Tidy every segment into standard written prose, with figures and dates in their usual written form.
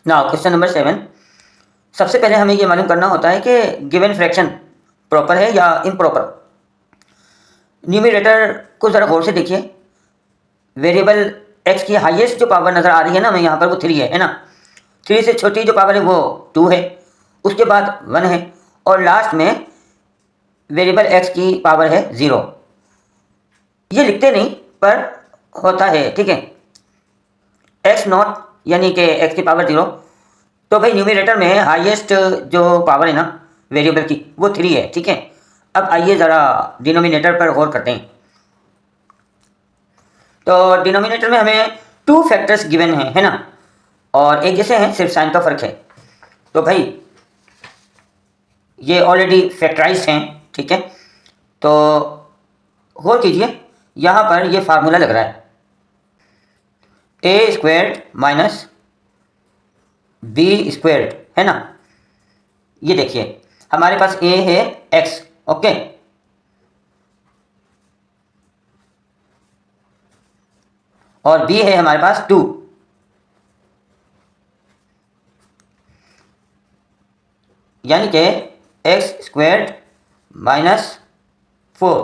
Now question number 7। सबसे पहले हमें ये मालूम करना होता है कि गिवन फ्रैक्शन प्रॉपर है या इम्प्रॉपर। न्यूमरेटर को ज़रा गौर से देखिए। वेरिएबल एक्स की हाईएस्ट जो पावर नज़र आ रही है ना, हमें यहाँ पर वो 3 है ना। 3 से छोटी जो पावर है वो 2 है, उसके बाद 1 है, और लास्ट में वेरिएबल एक्स की पावर है 0। ये लिखते नहीं पर होता है, ठीक है। एक्स नॉट यानी कि एक्स की पावर 0। तो भाई न्यूमरेटर में हाईएस्ट जो पावर है ना वेरिएबल की वो 3 है, ठीक है। अब आइए ज़रा डिनोमिनेटर पर गौर करते हैं। तो डिनोमिनेटर में हमें 2 फैक्टर्स गिवन हैं, है ना, और एक जैसे हैं, सिर्फ साइन का फ़र्क है। तो भाई ये ऑलरेडी फैक्टराइज्ड हैं, ठीक है। तो गौर कीजिए, यहाँ पर ये फार्मूला लग रहा है ए स्क्वेयर्ड माइनस बी स्क्वेयर्ड, है ना। ये देखिए हमारे पास ए है एक्स, ओके, और बी है हमारे पास 2, यानी कि एक्स स्क्वेयर्ड माइनस 4।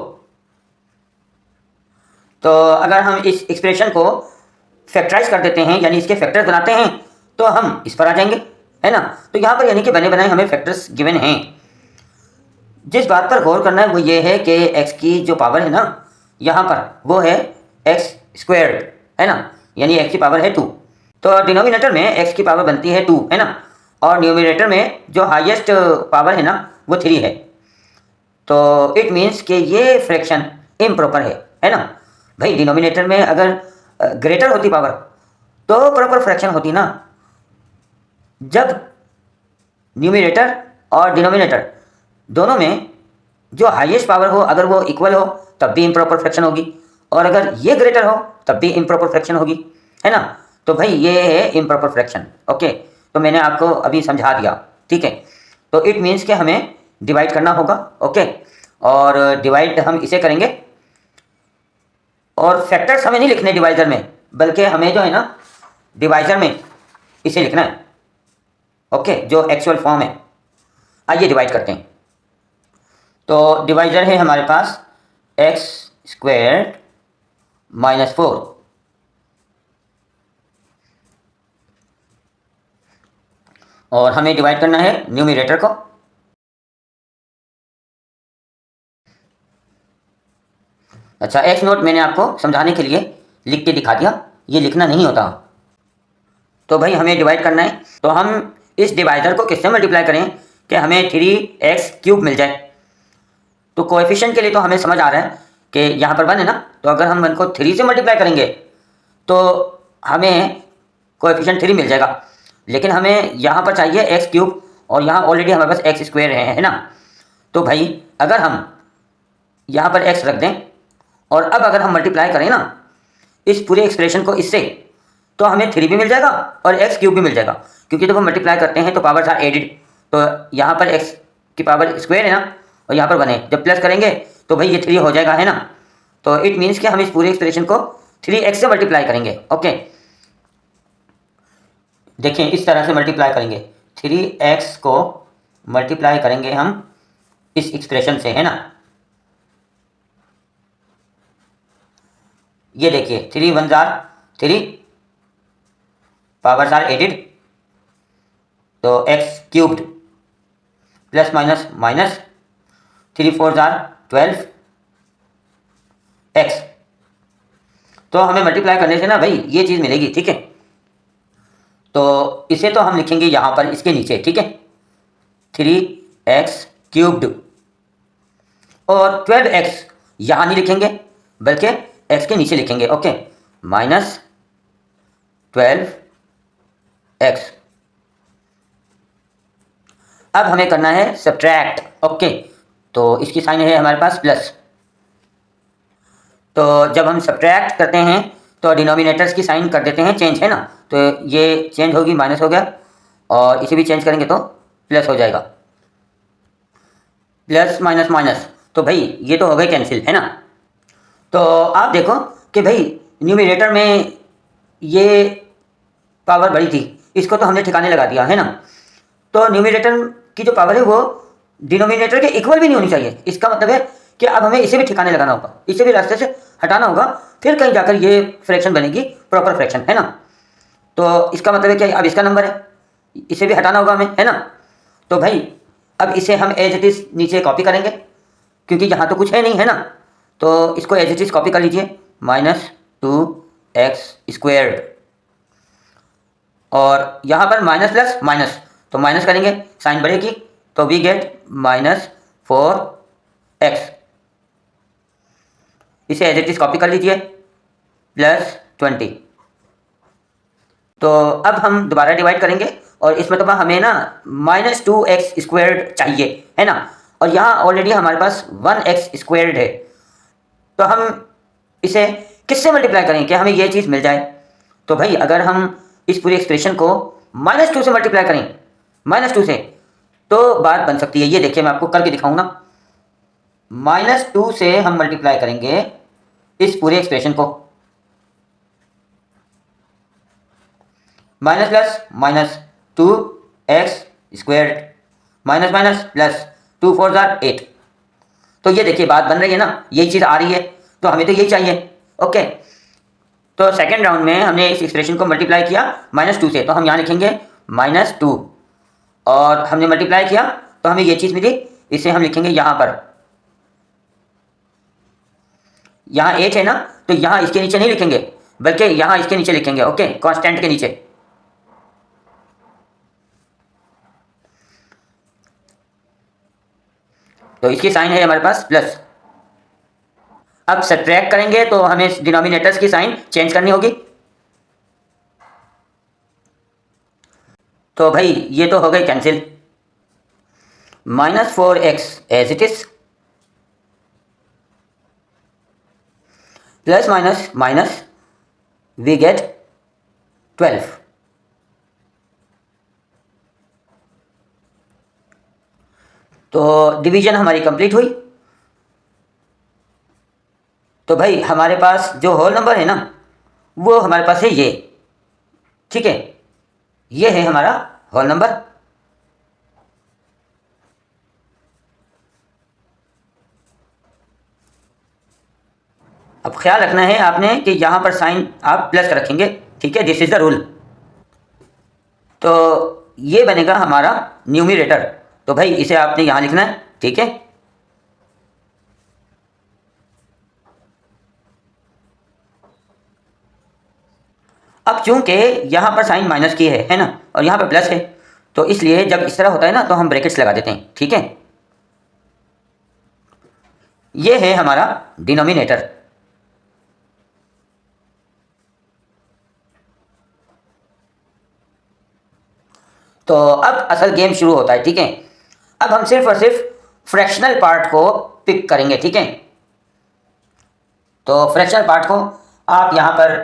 तो अगर हम इस एक्सप्रेशन को फैक्टराइज कर देते हैं, यानी इसके फैक्टर्स बनाते हैं, तो हम इस पर आ जाएंगे, है ना। तो यहाँ पर यानी कि बने बनाए हमें फैक्टर्स गिवन हैं। जिस बात पर गौर करना है वो ये है कि एक्स की जो पावर है ना यहाँ पर वो है एक्स स्क्वेयर्ड, है ना, यानी एक्स की पावर है 2। तो डिनोमिनेटर में एक्स की पावर बनती है 2, है ना, और न्यूमरेटर में जो हाईएस्ट पावर है ना वो 3 है। तो इट मीन्स कि ये फ्रैक्शन इम्प्रॉपर है ना। भाई डिनोमिनेटर में अगर ग्रेटर होती पावर तो प्रॉपर फ्रैक्शन होती ना। जब न्यूमरेटर और डिनोमिनेटर दोनों में जो हाईएस्ट पावर हो अगर वो इक्वल हो तब भी इम्प्रॉपर फ्रैक्शन होगी, और अगर ये ग्रेटर हो तब भी इम्प्रॉपर फ्रैक्शन होगी, है ना। तो भाई ये है इम्प्रॉपर फ्रैक्शन, ओके। तो मैंने आपको अभी समझा दिया, ठीक है। तो इट मीन्स कि हमें डिवाइड करना होगा, ओके, और डिवाइड हम इसे करेंगे, और फैक्टर्स हमें नहीं लिखने डिवाइजर में, बल्कि हमें जो है ना डिवाइजर में इसे लिखना है, ओके, जो एक्चुअल फॉर्म है। आइए डिवाइड करते हैं। तो डिवाइजर है हमारे पास एक्स स्क्वेयर माइनस 4, और हमें डिवाइड करना है न्यूमरेटर को। अच्छा, एक्स नोट मैंने आपको समझाने के लिए लिख के दिखा दिया, ये लिखना नहीं होता। तो भाई हमें डिवाइड करना है, तो हम इस डिवाइजर को किससे मल्टीप्लाई करें कि हमें 3x³ मिल जाए। तो कोएफिशिएंट के लिए तो हमें समझ आ रहा है कि यहाँ पर 1 है ना, तो अगर हम 1 को 3 से मल्टीप्लाई करेंगे तो हमें कोएफिशिएंट 3 मिल जाएगा। लेकिन हमें यहाँ पर चाहिए x³ और यहाँ ऑलरेडी हमारे पास x स्क्वायर है ना। तो भाई अगर हम यहाँ पर x रख दें और अब अगर हम मल्टीप्लाई करें ना इस पूरे एक्सप्रेशन को इससे, तो हमें 3 भी मिल जाएगा और x³ भी मिल जाएगा, क्योंकि जब हम मल्टीप्लाई करते हैं तो पावर्स आर एडिड। तो यहाँ पर x की पावर स्क्वायर है ना, और यहाँ पर 1 है, जब प्लस करेंगे तो भाई ये 3 हो जाएगा, है ना। तो इट मीन्स कि हम इस पूरे एक्सप्रेशन को 3x से मल्टीप्लाई करेंगे, ओके। देखिए इस तरह से मल्टीप्लाई करेंगे, 3x को मल्टीप्लाई करेंगे हम इस एक्सप्रेशन से, है ना। ये देखिए 3 1 जार 3, पावर्स आर एडिड, तो x³ plus minus minus 3 4 jar 12 x। तो हमें मल्टीप्लाई करने से ना भाई ये चीज़ मिलेगी, ठीक है। तो इसे तो हम लिखेंगे यहाँ पर इसके नीचे, ठीक है, 3x³ और 12x यहाँ नहीं लिखेंगे बल्कि x के नीचे लिखेंगे, ओके, माइनस 12x। अब हमें करना है सब्ट्रैक्ट, ओके। तो इसकी साइन है हमारे पास प्लस। तो जब हम सब्ट्रैक्ट करते हैं तो डिनोमिनेटर्स की साइन कर देते हैं चेंज, है ना। तो ये चेंज होगी, माइनस हो गया, और इसे भी चेंज करेंगे तो प्लस हो जाएगा, प्लस माइनस माइनस। तो भाई ये तो हो गए कैंसिल, है ना। तो आप देखो कि भाई न्यूमरेटर में ये पावर बड़ी थी, इसको तो हमने ठिकाने लगा दिया है ना। तो न्यूमरेटर की जो पावर है वो डिनोमिनेटर के इक्वल भी नहीं होनी चाहिए। इसका मतलब है कि अब हमें इसे भी ठिकाने लगाना होगा, इसे भी रास्ते से हटाना होगा, फिर कहीं जाकर ये फ्रैक्शन बनेगी प्रॉपर फ्रैक्शन, है ना। तो इसका मतलब है कि अब इसका नंबर है, इसे भी हटाना होगा हमें, है ना। तो भाई अब इसे हम एज इट इज़ नीचे कॉपी करेंगे, क्योंकि यहाँ तो कुछ है नहीं, है ना। तो इसको एज इट इज़ कॉपी कर लीजिए, -2x²। और यहाँ पर माइनस प्लस माइनस, तो माइनस करेंगे साइन बढ़ेगी, तो वी गेट -4x। इसे एज इट इज़ कॉपी कर लीजिए, +20। तो अब हम दोबारा डिवाइड करेंगे और इस मतलब हमें ना -2x² चाहिए, है ना। और यहाँ ऑलरेडी हमारे पास 1x² है, तो हम इसे किससे मल्टीप्लाई करें कि हमें ये चीज़ मिल जाए। तो भाई अगर हम इस पूरी एक्सप्रेशन को -2 से मल्टीप्लाई करें, -2 से, तो बात बन सकती है। ये देखिए मैं आपको करके दिखाऊंगा। -2 से हम मल्टीप्लाई करेंगे इस पूरे एक्सप्रेशन को, minus plus minus 2x², minus minus plus 2 4 8। तो ये देखिए बात बन रही है ना, यही चीज़ आ रही है, तो हमें तो यही चाहिए। ओके, तो सेकेंड राउंड में हमने इस एक्सप्रेशन को मल्टीप्लाई किया -2 से, तो हम यहाँ लिखेंगे -2, और हमने मल्टीप्लाई किया तो हमें ये चीज़ मिली, इसे हम लिखेंगे यहाँ पर। यहाँ h है ना, तो यहाँ इसके नीचे नहीं लिखेंगे, बल्कि यहाँ इसके नीचे लिखेंगे, ओके, कांस्टेंट के नीचे। तो इसकी साइन है हमारे पास प्लस। अब सब्ट्रैक्ट करेंगे तो हमें डिनोमिनेटर्स की साइन चेंज करनी होगी। तो भाई ये तो हो गई cancel, -4x as it is, plus minus minus we get 12। तो डिवीजन हमारी कंप्लीट हुई। तो भाई हमारे पास जो होल नंबर है ना, वो हमारे पास है ये, ठीक है, ये है हमारा होल नंबर। अब ख्याल रखना है आपने कि यहाँ पर साइन आप प्लस रखेंगे, ठीक है, दिस इज द रूल। तो ये बनेगा हमारा न्यूमरेटर। तो भाई इसे आपने यहाँ लिखना है, ठीक है। अब चूंकि यहाँ पर साइन माइनस की है ना, और यहाँ पर प्लस है, तो इसलिए जब इस तरह होता है ना तो हम ब्रैकेट्स लगा देते हैं, ठीक है। ये है हमारा डिनोमिनेटर। तो अब असल गेम शुरू होता है, ठीक है। अब हम सिर्फ और सिर्फ फ्रैक्शनल पार्ट को पिक करेंगे, ठीक है। तो फ्रैक्शनल पार्ट को आप यहाँ पर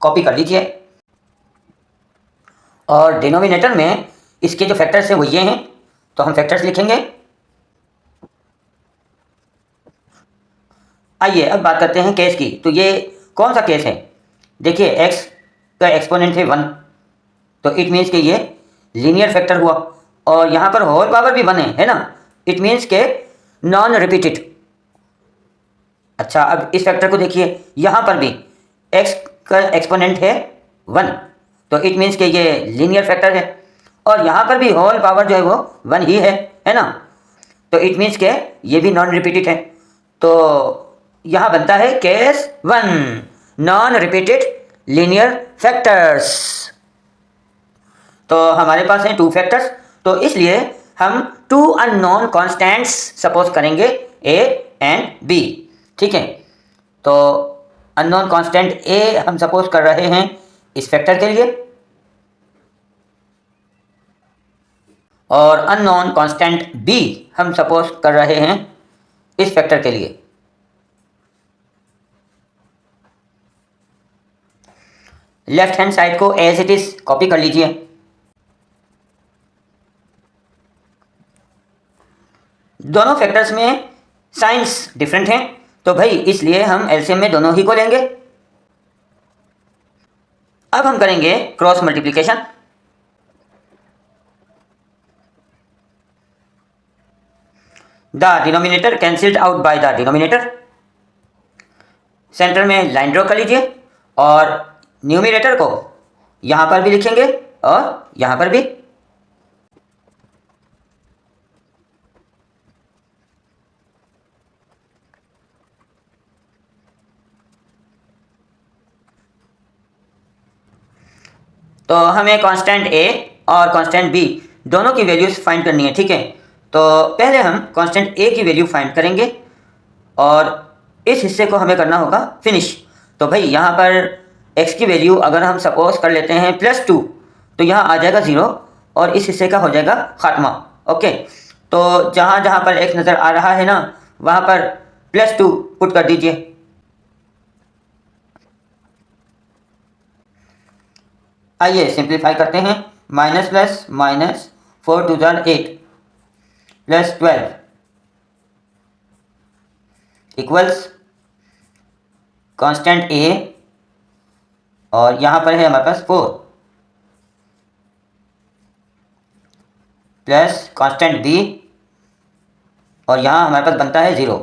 कॉपी कर लीजिए, और डिनोमिनेटर में इसके जो फैक्टर्स हैं वो ये हैं, तो हम फैक्टर्स लिखेंगे। आइए अब बात करते हैं केस की। तो ये कौन सा केस है, देखिए x का एक्सपोनेंट है 1, तो इट मीन्स कि ये लीनियर फैक्टर हुआ, और यहाँ पर होल पावर भी 1 है ना, इट मीन्स के नॉन रिपीटेड। अच्छा अब इस फैक्टर को देखिए, यहाँ पर भी x का एक्सपोनेंट है 1, तो इट मीन्स कि ये लीनियर फैक्टर है, और यहाँ पर भी होल पावर जो है वो 1 ही है ना, तो इट मीन्स के ये भी नॉन रिपीटेड है। तो यहाँ बनता है case 1, non repeated linear factors. तो हमारे पास हैं 2 फैक्टर्स, तो इसलिए हम 2 अननोन कॉन्स्टेंट्स सपोज करेंगे a एंड b, ठीक है। तो अननोन कांस्टेंट a हम सपोज कर रहे हैं इस फैक्टर के लिए, और अननोन कांस्टेंट b हम सपोज कर रहे हैं इस फैक्टर के लिए। लेफ्ट हैंड साइड को एज इट इज कॉपी कर लीजिए। दोनों फैक्टर्स में साइंस डिफरेंट हैं, तो भाई इसलिए हम एलसीएम में दोनों ही को लेंगे। अब हम करेंगे cross multiplication. The denominator cancelled out by the denominator. Centre में लाइन ड्रॉ कर लीजिए और न्यूमिनेटर को यहाँ पर भी लिखेंगे और यहाँ पर भी। तो हमें कांस्टेंट ए और कांस्टेंट बी दोनों की वैल्यूज फाइंड करनी है, ठीक है। तो पहले हम कांस्टेंट ए की वैल्यू फाइंड करेंगे और इस हिस्से को हमें करना होगा फिनिश। तो भाई यहाँ पर x की वैल्यू अगर हम सपोज कर लेते हैं +2, तो यहाँ आ जाएगा 0 और इस हिस्से का हो जाएगा खात्मा। ओके, तो जहाँ जहाँ पर x नज़र आ रहा है ना, वहाँ पर +2 पुट कर दीजिए। आइए सिंप्लीफाई करते हैं। Minus plus minus 4 2 8 plus 12 equals constant A और यहाँ पर है हमारे पास 4 प्लस कांस्टेंट बी और यहाँ हमारे पास बनता है 0।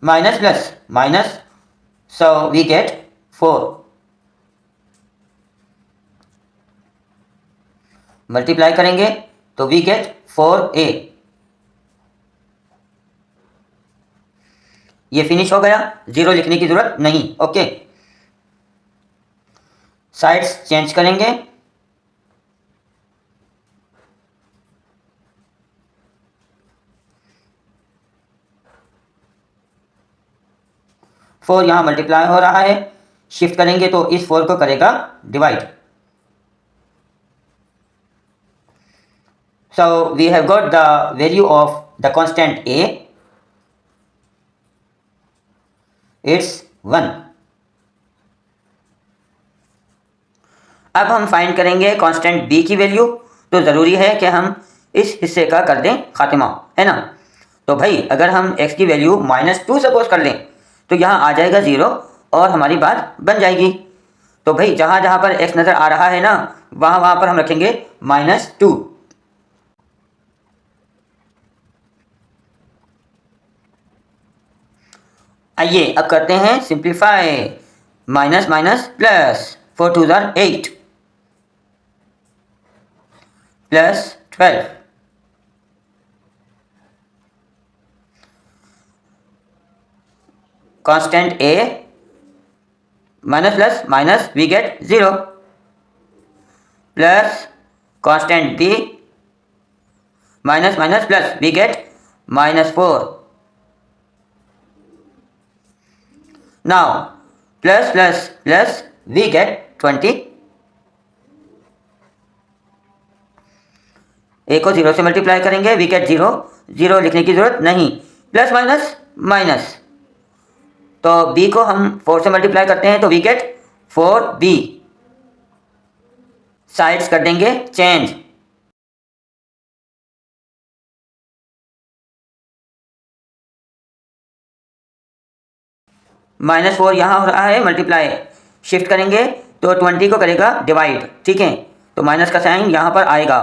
Minus plus minus, so we get 4 multiply करेंगे तो we get 4a। ये फिनिश हो गया, 0 लिखने की जरूरत नहीं। ओके, साइड्स चेंज करेंगे। फोर यहाँ मल्टीप्लाई हो रहा है, शिफ्ट करेंगे तो इस 4 को करेगा divide. So we have got the value of the constant a, it's 1। अब हम फाइंड करेंगे कांस्टेंट b की वैल्यू, तो ज़रूरी है कि हम इस हिस्से का कर दें खात्मा, है ना। तो भाई अगर हम x की वैल्यू -2 सपोज कर लें तो यहाँ आ जाएगा 0 और हमारी बात बन जाएगी। तो भाई जहाँ जहाँ पर x नज़र आ रहा है ना, वहाँ वहाँ पर हम रखेंगे -2। आइए अब करते हैं simplify. Minus minus plus 4 2 8 plus 12 constant a minus plus minus we get 0 plus constant b minus minus plus we get -4। Now plus plus plus we get 20। a को 0 से मल्टीप्लाई करेंगे, वी गेट 0। 0 लिखने की जरूरत नहीं, प्लस माइनस माइनस, तो b को हम 4 से मल्टीप्लाई करते हैं तो वी गेट 4b। साइड्स कर देंगे चेंज। -4 यहाँ हो रहा है मल्टीप्लाई, शिफ्ट करेंगे तो 20 को करेगा डिवाइड, ठीक है। तो माइनस का साइन यहाँ पर आएगा।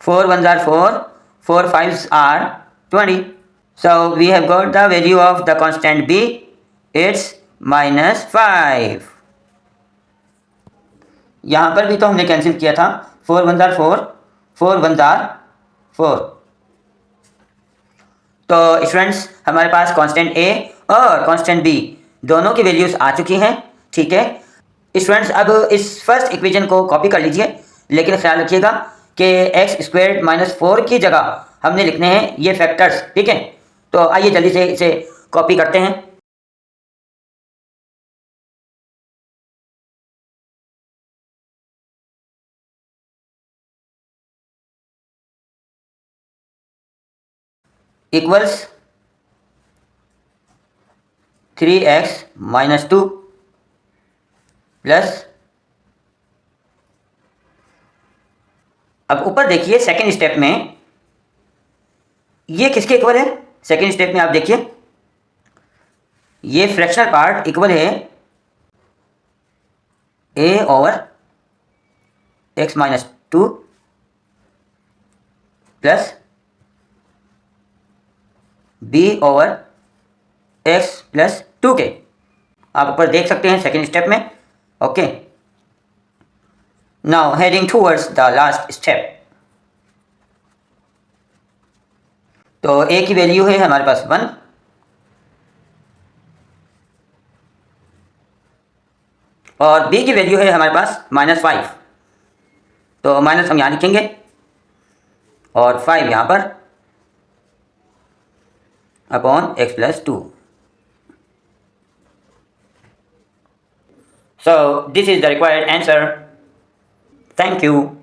Four 1 are 4, 4 5s are 20। So we have got the value of the constant b, it's -5। यहाँ पर भी तो हमने कैंसिल किया था, 4 1 are 4, 4 1 are 4। तो स्टूडेंट्स हमारे पास कांस्टेंट a और कांस्टेंट b दोनों की वैल्यूज आ चुकी हैं, ठीक है। स्टूडेंट्स अब इस फर्स्ट इक्वेशन को कॉपी कर लीजिए, लेकिन ख्याल रखिएगा कि x² -4 की जगह हमने लिखने हैं ये फैक्टर्स, ठीक है। तो आइए जल्दी से इसे कॉपी करते हैं। इक्वल्स 3x - 2 प्लस, अब ऊपर देखिए सेकेंड स्टेप में ये किसके इक्वल है। सेकेंड स्टेप में आप देखिए ये फ्रैक्शनल पार्ट इक्वल है A over X minus 2 plus B over X plus 2 के। आप ऊपर देख सकते हैं सेकेंड स्टेप में। Okay, now heading towards the last step. तो ए की वैल्यू है हमारे पास 1 और बी की वैल्यू है हमारे पास -5। तो माइनस हम यहाँ लिखेंगे और 5 यहाँ पर upon x plus 2। So this is the required answer. Thank you.